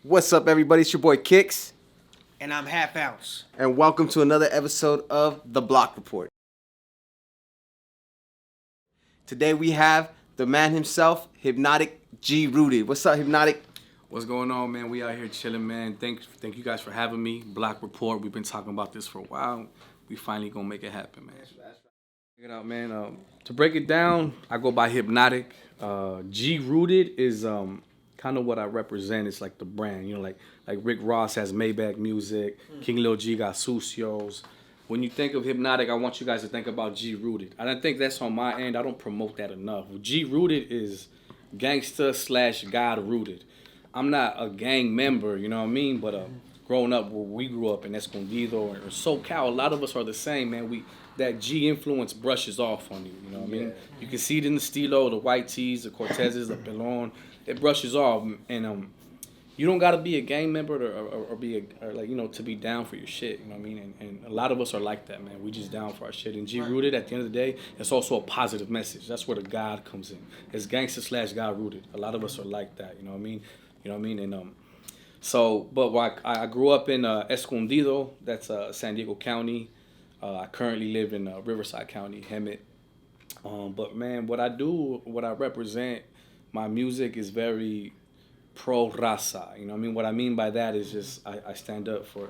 What's up, everybody? It's your boy Kicks. And I'm Half Ounce. And welcome to another episode of The Block Report. Today we have the man himself, Hypnotic G Rooted. What's up, Hypnotic? What's going on, man? We out here chilling, man. Thank you guys for having me. Block Report. We've been talking about this for a while. We finally gonna make it happen, man. Check it out, man. To break it down, I go by Hypnotic. G Rooted is kind of what I represent. It's like the brand, like Rick Ross has Maybach music. King Lil G got Sucios. When you think of Hypnotic, I want you guys to think about G Rooted. I don't think that's on my end. I don't promote that enough. G Rooted is gangster / God rooted. I'm not a gang member, you know what I mean? But growing up where we grew up in Escondido or SoCal, a lot of us are the same, man. That G influence brushes off on you, you know what I mean? You can see it in the Stilo, the White Tees, the Cortezes, the Pelon. It brushes off, and you don't gotta be a gang member or to be down for your shit, you know what I mean? And a lot of us are like that, man. We just down for our shit. And G Rooted, at the end of the day, it's also a positive message. That's where the God comes in. It's gangster / God rooted. A lot of us are like that, you know what I mean? You know what I mean? And but I grew up in Escondido, that's San Diego County. I currently live in Riverside County, Hemet. But man, what I represent, my music is very pro Raza. You know what I mean? What I mean by that is just I stand up for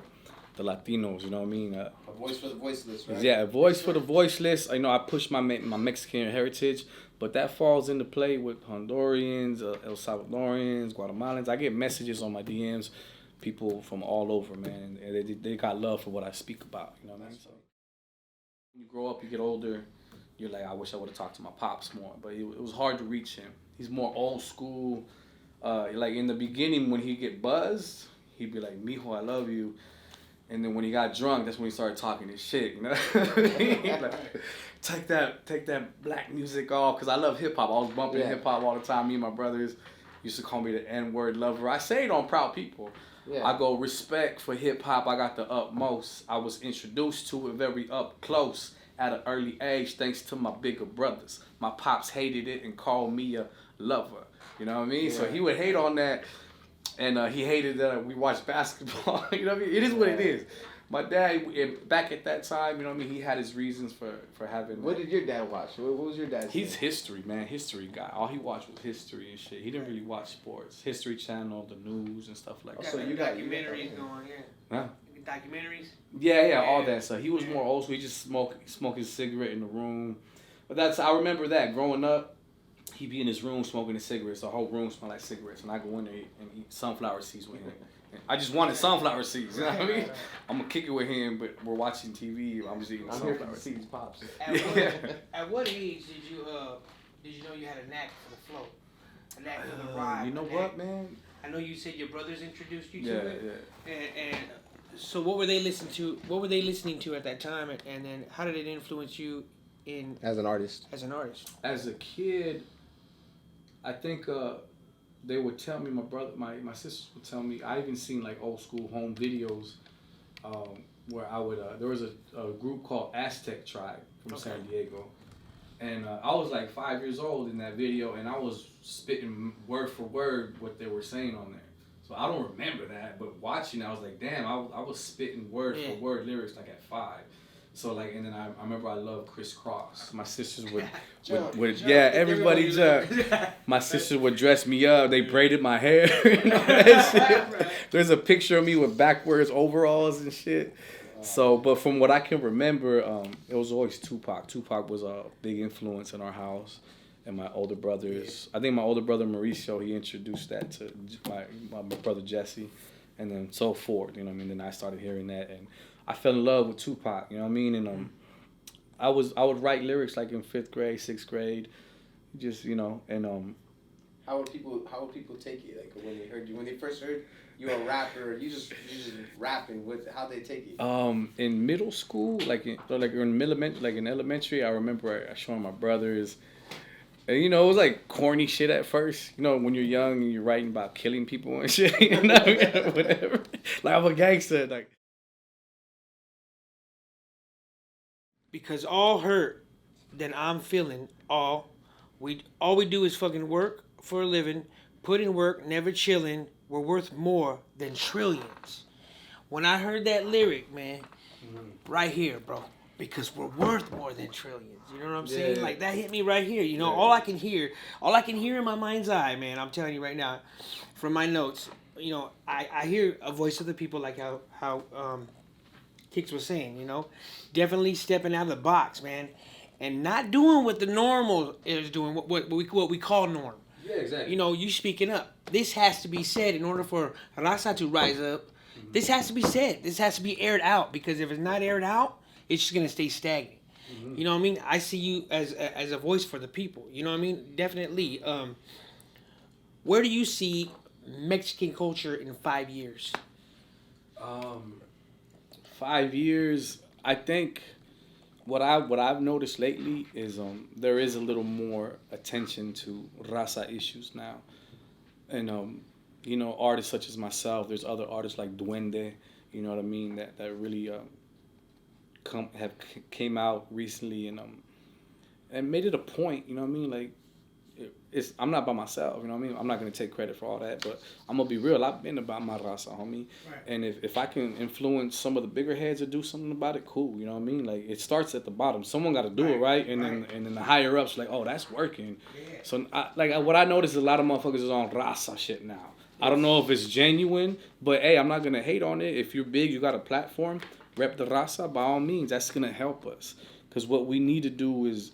the Latinos. You know what I mean? A voice for the voiceless, right? Yeah, a voice for the voiceless. I push my Mexican heritage, but that falls into play with Hondurans, El Salvadorians, Guatemalans. I get messages on my DMs, people from all over, man, and they got love for what I speak about. You know what I mean? So when you grow up, you get older. You're like, I wish I would have talked to my pops more, but it was hard to reach him. He's more old school. Like in the beginning, when he'd get buzzed, he'd be like, "Mijo, I love you." And then when he got drunk, that's when he started talking his shit, you know? Like, take that black music off, because I love hip-hop. I was bumping hip-hop all the time. Me and my brothers used to call me the N-word lover. I say it on Proud People. Yeah. I go, respect for hip-hop, I got the utmost. I was introduced to it very up close at an early age, thanks to my bigger brothers. My pops hated it and called me a lover. You know what I mean? Yeah. So he would hate on that. And he hated that we watched basketball. You know what I mean? It is what it is. My dad, back at that time, you know what I mean? He had his reasons for having. What did your dad watch? What was your dad's He's history, man. History guy. All he watched was history and shit. He didn't really watch sports. History Channel, the news and stuff like that. So you got documentaries going, Huh? Documentaries? Yeah, all that stuff. He was more old school. He just smoke his cigarette in the room. But I remember that growing up. He'd be in his room smoking his cigarettes. The whole room smelled like cigarettes. And I go in there and eat sunflower seeds with him. And I just wanted sunflower seeds. You know what I mean? I'm going to kick it with him, but we're watching TV. I'm just eating sunflower seeds. Pops. At what age did you know you had a knack for the flow? A knack for the ride? You know what, man? I know you said your brothers introduced you to it. Yeah. And so what were they listening to? What were they listening to at that time? And then how did it influence you as an artist? As a kid, I think they would tell me, my sisters would tell me, I even seen like old school home videos where I would, there was a group called Aztec Tribe from San Diego. And I was like 5 years old in that video, and I was spitting word for word what they were saying on there. So I don't remember that, but watching, I was like, damn, I was spitting word for word lyrics like at 5. So like, and then I remember I loved Criss Cross. My sisters would everybody jump. My sisters would dress me up. They braided my hair. You know, that shit. There's a picture of me with backwards overalls and shit. So, but from what I can remember, it was always Tupac. Tupac was a big influence in our house, and my older brothers. I think my older brother Mauricio, he introduced that to my brother Jesse, and then so forth. You know what I mean? Then I started hearing that, and I fell in love with Tupac, you know what I mean? And I would write lyrics like in 5th grade, 6th grade, just, and How would people take it? Like when they first heard you were a rapper, you just rapping, how they take it? In middle school, in elementary, I remember showing my brothers. And, it was like corny shit at first. When you're young and you're writing about killing people and shit, whatever. Like I'm a gangster, like. Because all hurt that I'm feeling, all we do is fucking work for a living, put in work, never chilling, we're worth more than trillions. When I heard that lyric, man, right here, bro, because we're worth more than trillions. You know what I'm saying? Yeah. Like that hit me right here. You know, all I can hear in my mind's eye, man. I'm telling you right now, from my notes, you know, I hear a voice of the people, like how Kicks was saying. You know, definitely stepping out of the box, man, and not doing what the normal is doing, what we call norm. Yeah, exactly. You know, you speaking up. This has to be said in order for Raza to rise up. Mm-hmm. This has to be said. This has to be aired out, because if it's not aired out, it's just gonna stay stagnant. Mm-hmm. You know what I mean? I see you as a voice for the people. You know what I mean? Definitely. Where do you see Mexican culture in 5 years? 5 years, I think. What I've noticed lately is there is a little more attention to Raza issues now, and you know, artists such as myself. There's other artists like Duende, you know what I mean, that really came out recently and made it a point. You know what I mean, like. I'm not by myself, you know what I mean? I'm not going to take credit for all that, but I'm going to be real. I've been about my raza, homie. Right. And if I can influence some of the bigger heads to do something about it, cool, you know what I mean? Like, it starts at the bottom. Someone got to do it, right? And then the higher ups like, oh, that's working. Yeah. So, what I notice is a lot of motherfuckers is on raza shit now. Yes. I don't know if it's genuine, but, hey, I'm not going to hate on it. If you're big, you got a platform, rep the raza, by all means. That's going to help us. Because what we need to do is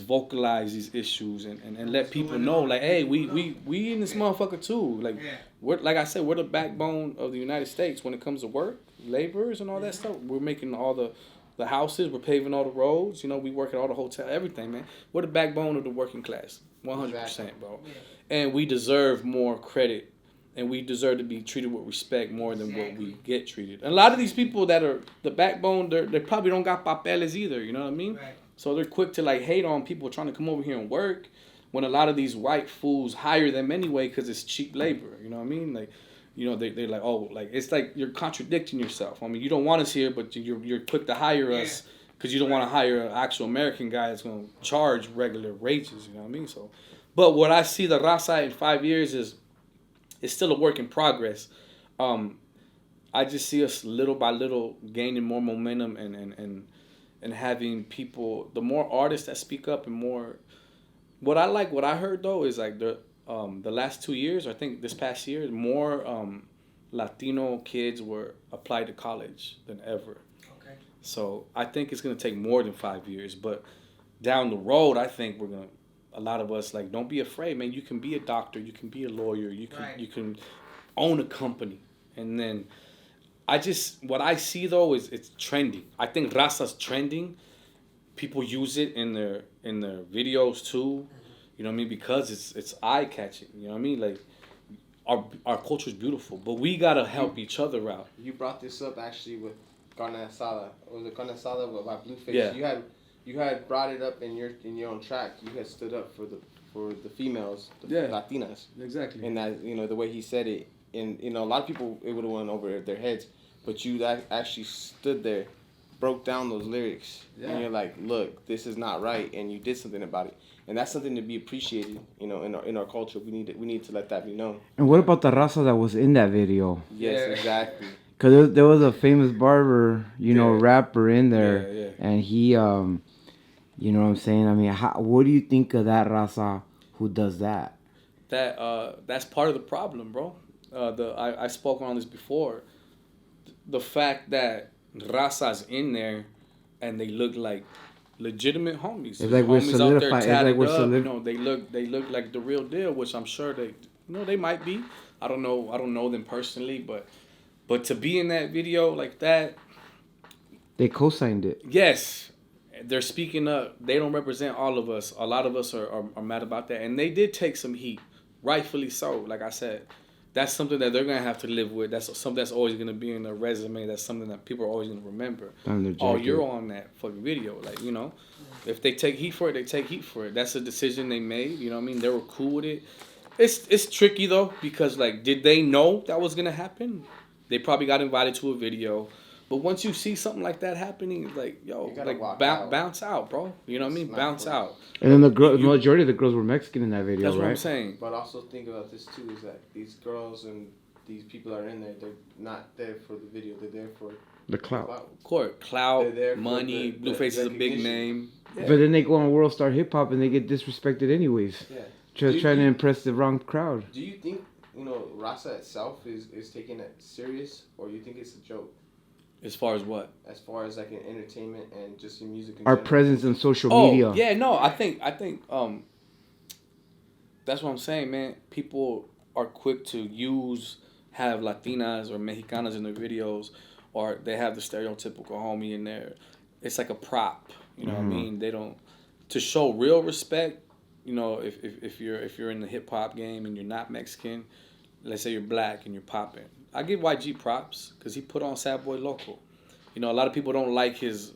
vocalize these issues and let people know, like, hey, we in this motherfucker too. Like, we're, like I said, we're the backbone of the United States when it comes to work, laborers and all that stuff. We're making all the houses, we're paving all the roads, you know, we work at all the hotel, everything, man. We're the backbone of the working class, 100%, bro. And we deserve more credit, and we deserve to be treated with respect more than what we get treated. And a lot of these people that are the backbone, they probably don't got papeles either, you know what I mean? Right. So they're quick to, like, hate on people trying to come over here and work when a lot of these white fools hire them anyway because it's cheap labor. You know what I mean? Like, you know, they're like, oh, like, it's like you're contradicting yourself. I mean, you don't want us here, but you're quick to hire us because you don't want to hire an actual American guy that's going to charge regular wages. You know what I mean? So, but what I see the Raza in 5 years is it's still a work in progress. I just see us little by little gaining more momentum and having people, the more artists that speak up and more, what I heard though is like the last 2 years, I think this past year, more Latino kids were applied to college than ever. Okay. So I think it's gonna take more than 5 years, but down the road, I think a lot of us, like, don't be afraid, man. You can be a doctor, you can be a lawyer, you can own a company, and then. What I see though is it's trending. I think Raza's trending. People use it in their videos too. You know what I mean? Because it's eye catching. You know what I mean? Like, our culture is beautiful, but we gotta help each other out. You brought this up actually with Carne Asada. Was it Carne Asada by Blueface? Yeah. You had brought it up in your own track. You had stood up for the females, the Latinas. Exactly. And that, you know, the way he said it, and, you know, a lot of people, it would have went over their heads. But you actually stood there, broke down those lyrics, and you're like, look, this is not right, and you did something about it. And that's something to be appreciated, you know, in our culture. We need to let that be known. And what about the Raza that was in that video? Yes, exactly. Because there was a famous barber, you know, rapper in there, and he, you know what I'm saying? I mean, what do you think of that Raza who does that? That's part of the problem, bro. I've spoken on this before. The fact that Raza's in there and they look like legitimate homies. It's like we're solidified. You know, they look like the real deal, which I'm sure they might be. I don't know them personally, but to be in that video like that, they co-signed it. Yes, they're speaking up. They don't represent all of us. A lot of us are mad about that, and they did take some heat, rightfully so. Like I said. That's something that they're going to have to live with. That's something that's always going to be in their resume. That's something that people are always going to remember. Oh, you're on that fucking video. Like, you know, if they take heat for it, they take heat for it. That's a decision they made. You know what I mean? They were cool with it. It's tricky, though, because, like, did they know that was going to happen? They probably got invited to a video. But once you see something like that happening, it's like, yo, like, bounce out, bro. You know what I mean? Bounce out. And then the majority of the girls were Mexican in that video, that's right? That's what I'm saying. But also think about this, too, is that these girls and these people are in there, they're not there for the video. They're there for the clout. Clout, They're there money. for the Blueface is a big recognition. name. Yeah. But then they go on World Star Hip Hop and they get disrespected anyways. Yeah. Just trying to impress the wrong crowd. Do you think, Raza itself is taking it serious, or you think it's a joke? As far as what? As far as like an entertainment and just in music. Our general? presence on social media. Oh, yeah, no, I think that's what I'm saying, man. People are quick to have Latinas or Mexicanas in their videos, or they have the stereotypical homie in there. It's like a prop, you know what I mean? They don't, to show real respect, if you're in the hip hop game and you're not Mexican, let's say you're black and you're popping. I give YG props because he put on Sad Boy Loco. A lot of people don't like his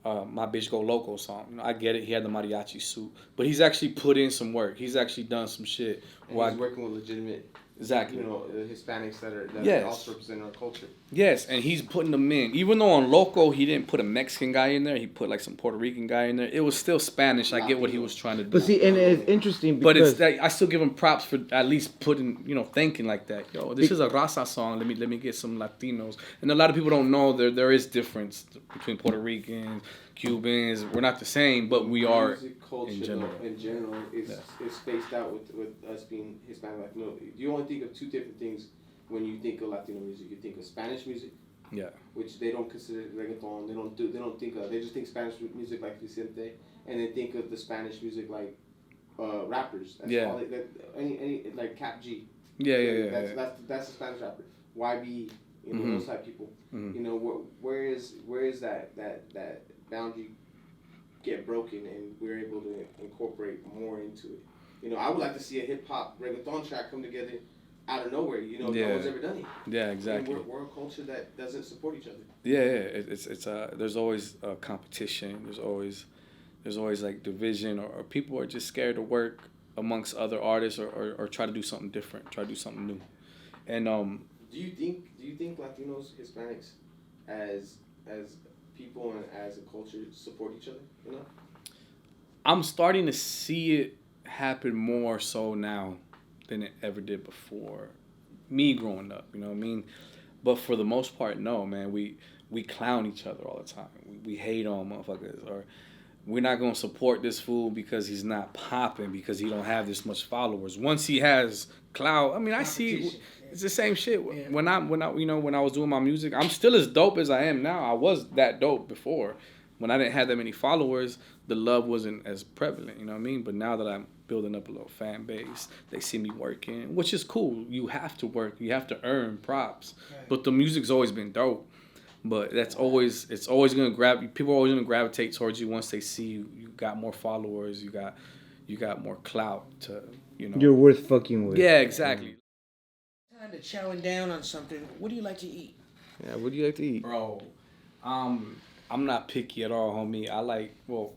My Bitch Go Loco song. I get it. He had the mariachi suit. But he's actually put in some work. He's actually done some shit. And he's working with legitimate, exactly. Hispanics that Yes. also represent our culture. Yes, and he's putting them in. Even though on Loco he didn't put a Mexican guy in there, he put like some Puerto Rican guy in there. It was still Spanish. I get what he was trying to do. But see, and it's interesting But because... it's that I still give him props for at least putting, thinking like that. Yo, this is a Raza song. Let me get some Latinos. And a lot of people don't know there is difference between Puerto Ricans, Cubans. We're not the same, but we are Music culture, in general. is spaced out with us being Hispanic Latino. You only think of two different things when you think of Latino music. You think of Spanish music, Yeah. which they don't consider reggaeton. They don't think of. They just think Spanish music like Vicente, and they think of the Spanish music like rappers. That's Yeah. all any like Cap G. Yeah. That's a Spanish rapper. YB, those type of people. Where is that boundary get broken and we're able to incorporate more into it? I would like to see a hip hop reggaeton track come together out of nowhere. No one's ever done it. Yeah, exactly. And we're a culture that doesn't support each other. Yeah. It's there's always competition. There's always like division, or people are just scared to work amongst other artists or try to do something different, try to do something new. And Do you think Latinos, Hispanics, as people and as a culture support each other? I'm starting to see it happen more so now than it ever did before. Me growing up, you know what I mean? But for the most part, no, man. We clown each other all the time. We hate on motherfuckers, or we're not gonna support this fool because he's not popping, because he don't have this much followers. Once he has clout, I mean, I see it's the same shit. Yeah. When I was doing my music, I'm still as dope as I am now. I was that dope before. When I didn't have that many followers, the love wasn't as prevalent, you know what I mean? But now that I'm building up a little fan base, they see me working, which is cool. You have to work. You have to earn props. Right. But the music's always been dope. But it's always gonna people are always gonna gravitate towards you once they see you got more followers, you got more clout to, You're worth fucking with. Yeah, exactly. Time to chowing down on something. What do you like to eat? Yeah, what do you like to eat? Bro, I'm not picky at all, homie.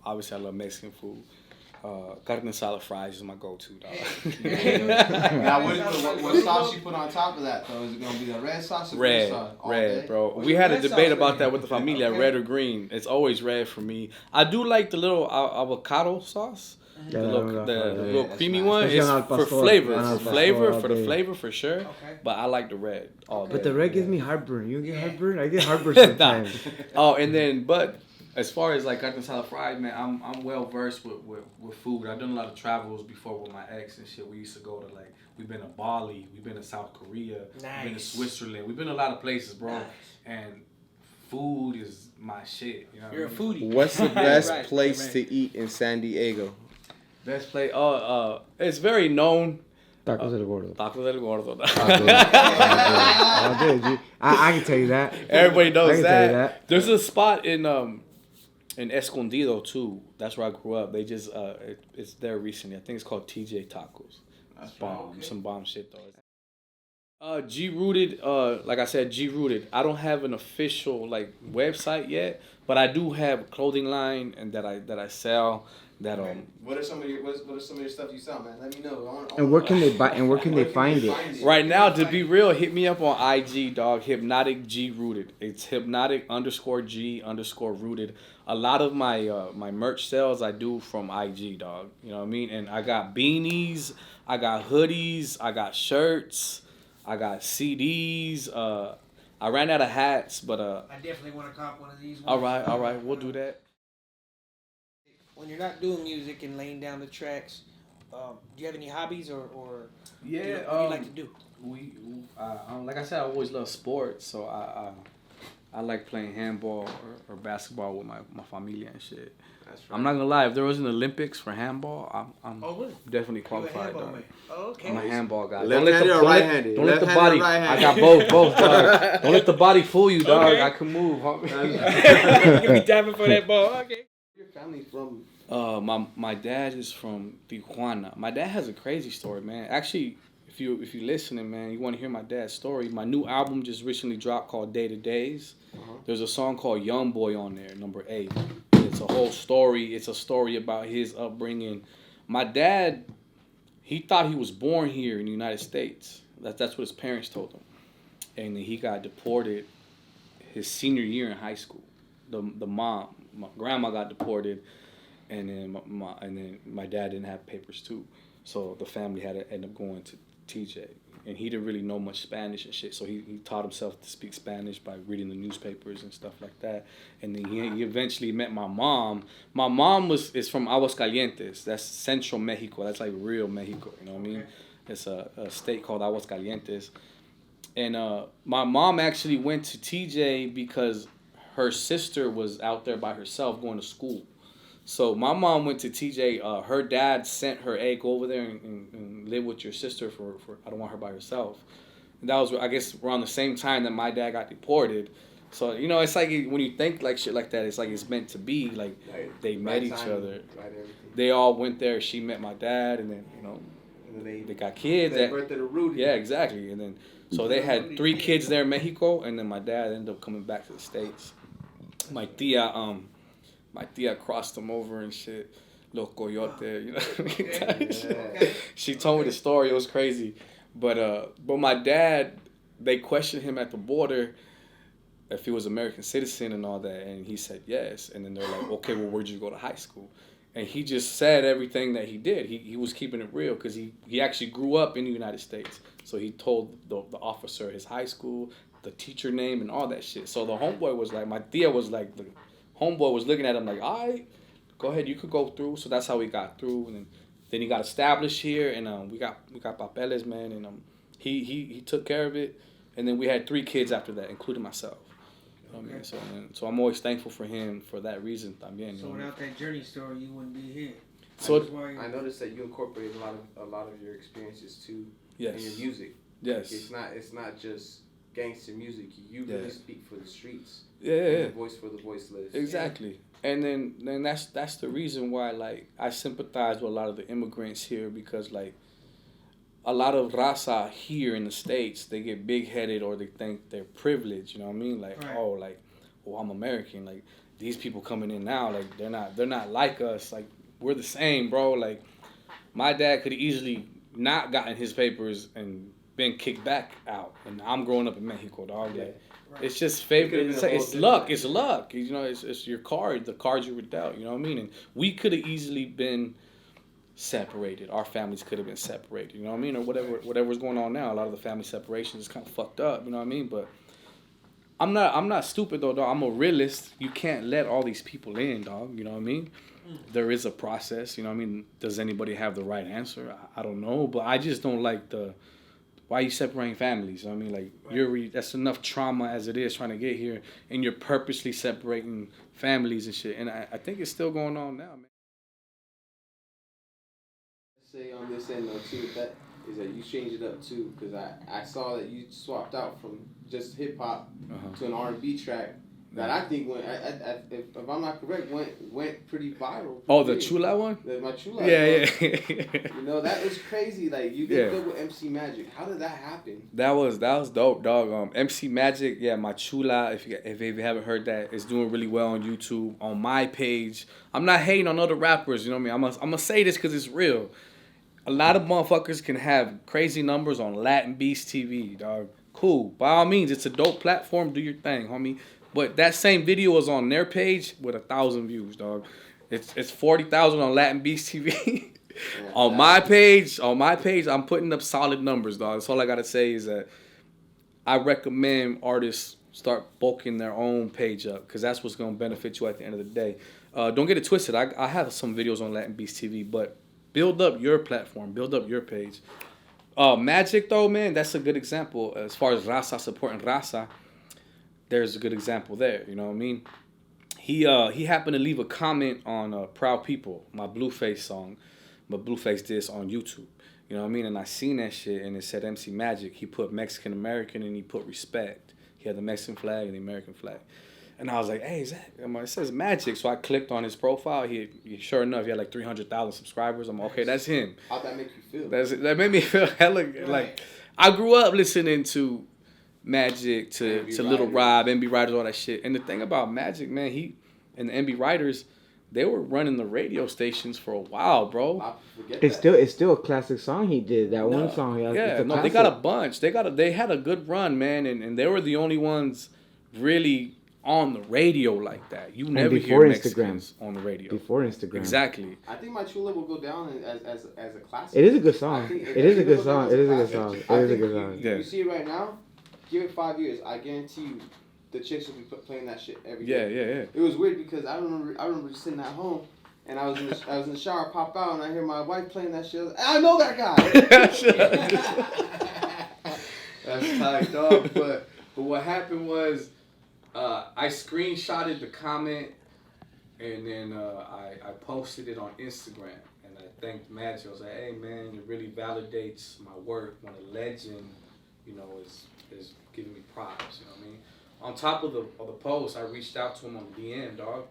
Obviously I love Mexican food. Carne asada fries is my go-to, dog. Now, what sauce you put on top of that, though? Is it gonna be the red sauce or green sauce? Red, bro. We had a debate about that with the familia, red or green. It's always red for me. I do like the little avocado sauce. The little creamy one is for flavor. For the flavor, for sure. Okay. But I like the red. But the red gives me heartburn. You get heartburn? I get heartburn sometimes. But as far as like carne asada fried, man, I'm well versed with food. I've done a lot of travels before with my ex and shit. We used to go to we've been to Bali, we've been to South Korea, we've been to Switzerland, we've been to a lot of places, bro. Nice. And food is my shit. You're a foodie. What's the best place to eat in San Diego? Best place? It's very known. Tacos del Gordo. Tacos del Gordo. I can tell you that. Everybody knows that. There's a spot in Escondido too. That's where I grew up. They just it's there recently. I think it's called TJ Tacos. That's bomb. Okay. Some bomb shit though. G Rooted. Like I said, G Rooted. I don't have an official website yet, but I do have a clothing line and that I sell. What are some of your stuff you sell, man? Let me know. And where can they buy? And where can they find it? Right now, to be real, hit me up on IG, dog. Hypnotic G Rooted. It's Hypnotic _G _Rooted. A lot of my merch sales I do from IG, dog. You know what I mean? And I got beanies, I got hoodies, I got shirts, I got CDs. I ran out of hats, but I definitely want to cop one of these. All right, we'll do that. When you're not doing music and laying down the tracks, do you have any hobbies or what do you like to do? Like I said, I always love sports, so I like playing handball or basketball with my familia and shit. That's right. I'm not gonna lie, if there was an Olympics for handball, I'm really? definitely qualified. Okay. I'm a handball guy. Left-handed or right-handed? Don't let the body. I got both, dog. Don't let the body fool you, dog. Okay. I can move. You be tapping for that ball. Okay. Your family from? My dad is from Tijuana. My dad has a crazy story, man. Actually, if you listening, man, you want to hear my dad's story. My new album just recently dropped called Day to Days. There's a song called Young Boy on there, number 8. It's a whole story. It's a story about his upbringing. My dad, he thought he was born here in the United States. That's what his parents told him, and he got deported his senior year in high school. My grandma got deported. And then my dad didn't have papers too, so the family had to end up going to TJ. And he didn't really know much Spanish and shit, so he taught himself to speak Spanish by reading the newspapers and stuff like that. And then he eventually met my mom. My mom is from Aguascalientes. That's central Mexico. That's like real Mexico. You know what I mean? It's a state called Aguascalientes. And my mom actually went to TJ because her sister was out there by herself going to school. So my mom went to TJ. Her dad sent her, hey, go over there and live with your sister for I don't want her by herself. And that was, I guess, around the same time that my dad got deported. So, you know, it's like when you think like shit like that, it's like it's meant to be. Like, they met each other. They all went there. She met my dad, and then, you know, they got kids. They birthed a Rudy. Yeah, exactly. And then, so they had 3 kids there in Mexico, and then my dad ended up coming back to the States. My tia crossed them over and shit. Los coyote, you know what I mean? Yeah. She told me the story. It was crazy. But my dad, they questioned him at the border if he was an American citizen and all that. And he said yes. And then they're like, okay, well, where'd you go to high school? And he just said everything that he did. He was keeping it real because he actually grew up in the United States. So he told the officer his high school, the teacher name, and all that shit. So the homeboy was like, my tia was like, the homeboy was looking at him like, all right, go ahead, you could go through. So that's how we got through. And then he got established here, and we got papeles, man. And he took care of it. And then we had 3 kids after that, including myself. You know what I mean? So I'm always thankful for him for that reason también. So without that journey story, you wouldn't be here. So I noticed that you incorporate a lot of your experiences too in your music. Yes. It's not just gangster music. You really speak for the streets. Yeah. The voice for the voiceless. Exactly. And then that's the reason why, like, I sympathize with a lot of the immigrants here, because like a lot of Raza here in the States, they get big-headed or they think they're privileged, you know what I mean? Like, I'm American. Like, these people coming in now, like, they're not like us. Like, we're the same, bro. Like, my dad could have easily not gotten his papers and been kicked back out. And I'm growing up in Mexico, dog. Like, it's just favorite. It's luck. It's luck. You know, it's your card, the cards you were dealt. You know what I mean? And we could have easily been separated. Our families could have been separated. You know what I mean? Or whatever's going on now. A lot of the family separations is kind of fucked up. You know what I mean? But I'm not stupid though, dog. I'm a realist. You can't let all these people in, dog. You know what I mean? There is a process. You know what I mean? Does anybody have the right answer? I don't know. But I just don't like why are you separating families? You know what I mean? Like, that's enough trauma as it is trying to get here, and you're purposely separating families and shit. And I think it's still going on now, man. Say on this end though too, that you changed it up too, because I saw that you swapped out from just hip hop to an R&B track that I think went, if I'm not correct, went pretty viral. The Chula one? My Chula. Yeah. You know, that was crazy. Like, you did good with MC Magic. How did that happen? That was dope, dog. MC Magic, my Chula. If you haven't heard that, it's doing really well on YouTube. On my page, I'm not hating on other rappers. You know what I mean? I'm gonna say this because it's real. A lot of motherfuckers can have crazy numbers on Latin Beast TV, dog. Cool. By all means, it's a dope platform. Do your thing, homie. But that same video is on their page with 1,000 views, dog. It's 40,000 on Latin Beast TV. On my page, I'm putting up solid numbers, dog. That's all I gotta say is that I recommend artists start bulking their own page up because that's what's going to benefit you at the end of the day. Don't get it twisted. I have some videos on Latin Beast TV, but build up your platform, build up your page. Magic though, man, that's a good example as far as Raza supporting Raza. There's a good example there. You know what I mean? He happened to leave a comment on Proud People, my Blueface song, my Blueface diss on YouTube. You know what I mean? And I seen that shit, and it said MC Magic. He put Mexican American, and he put respect. He had the Mexican flag and the American flag. And I was like, hey, it says Magic. So I clicked on his profile. He sure enough, he had like 300,000 subscribers. I'm like, okay, that's him. How'd that make you feel? That made me feel hella like I grew up listening to Magic, to Little Rob, MB Riders, all that shit. And the thing about Magic, man, he and the MB Riders, they were running the radio stations for a while, bro. It's still a classic song he did. That one song. Yeah, no, they got a bunch. They had a good run, man, and they were the only ones really on the radio like that. You never hear Mexicans on the radio. Before Instagram. Exactly. I think My True Love will go down as a classic. It is a good song. It is a good song. It is a good song. It is a good song. You see it right now, give it 5 years. I guarantee you, the chicks will be playing that shit every day. Yeah. It was weird because I remember just sitting at home and I was in the shower, pop out, and I hear my wife playing that shit. I know that guy. That's tight, dog. But what happened was, I screenshotted the comment and then I posted it on Instagram and I thanked Magic. I was like, hey man, it really validates my work when a legend, you know, is giving me props. You know what I mean? On top of the post, I reached out to him on DM, dog,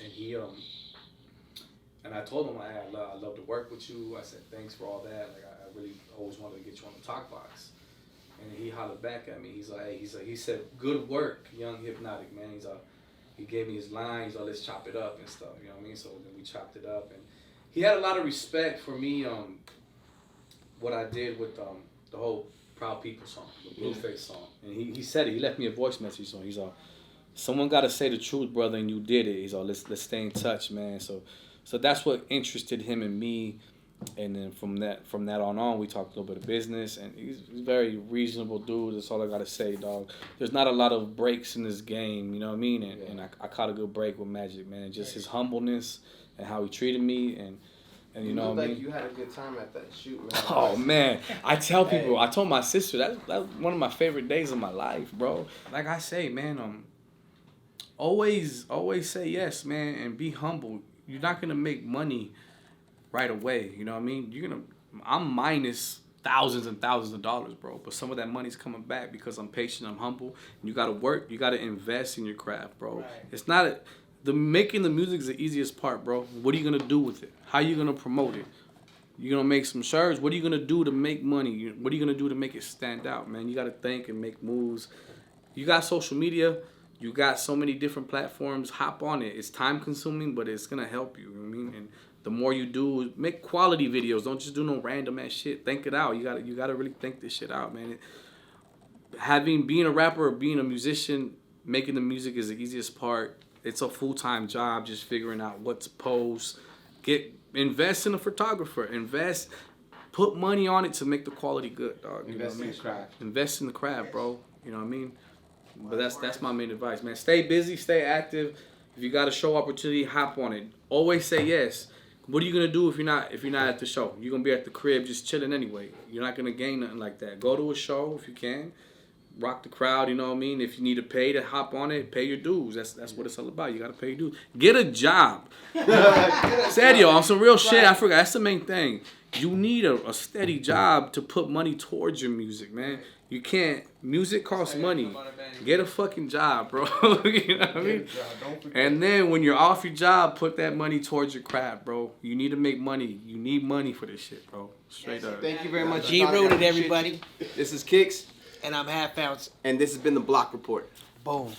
and he and I told him I love to work with you. I said thanks for all that. Like I really always wanted to get you on the talk box. And he hollered back at me. He's like, he said, good work, young Hypnotic, man. He gave me his line. He's like, let's chop it up and stuff. You know what I mean? So then we chopped it up, and he had a lot of respect for me. What I did with the whole Proud People song, the Blueface song, and he said it. He left me a voice message. So he's like, someone got to say the truth, brother, and you did it. He's like, let's stay in touch, man. So that's what interested him in me. And then from that on, we talked a little bit of business, and he's a very reasonable dude. That's all I gotta say, dog. There's not a lot of breaks in this game, you know what I mean? And I caught a good break with Magic, man. Just his humbleness and how he treated me, and you know what I mean? You had a good time at that shoot, man. Oh man, I tell people, I told my sister that's one of my favorite days of my life, bro. Like I say, man, always say yes, man, and be humble. You're not gonna make money right away, you know what I mean? I'm minus thousands and thousands of dollars, bro. But some of that money's coming back because I'm patient, I'm humble. And you gotta work, you gotta invest in your craft, bro. Right. It's not making the music is the easiest part, bro. What are you gonna do with it? How are you gonna promote it? You gonna make some shirts? What are you gonna do to make money? What are you gonna do to make it stand out, man? You gotta think and make moves. You got social media. You got so many different platforms. Hop on it. It's time consuming, but it's gonna help you. You know what I mean? And the more you do, make quality videos. Don't just do no random ass shit. Think it out. You gotta really think this shit out, man. Being a rapper or being a musician, making the music is the easiest part. It's a full-time job, just figuring out what to post. Invest in a photographer. Put money on it to make the quality good, dog. Invest in the craft. Invest in the craft, bro. You know what I mean? But that's my main advice, man. Stay busy, stay active. If you got a show opportunity, hop on it. Always say yes. What are you gonna do if you're not at the show? You're gonna be at the crib just chilling anyway. You're not gonna gain nothing like that. Go to a show if you can. Rock the crowd, you know what I mean? If you need to pay to hop on it, pay your dues. That's what it's all about. You gotta pay your dues. Get a job. Serio, on some real shit, I forgot. That's the main thing. You need a steady job to put money towards your music, man. You can't. Music costs money. Get a fucking job, bro. You know what I mean? And then when you're off your job, put that money towards your craft, bro. You need to make money. You need money for this shit, bro. Straight up. Thank you very much. G-Rooted, everybody. This is Kicks. And I'm Half Ounce. And this has been the Block Report. Boom.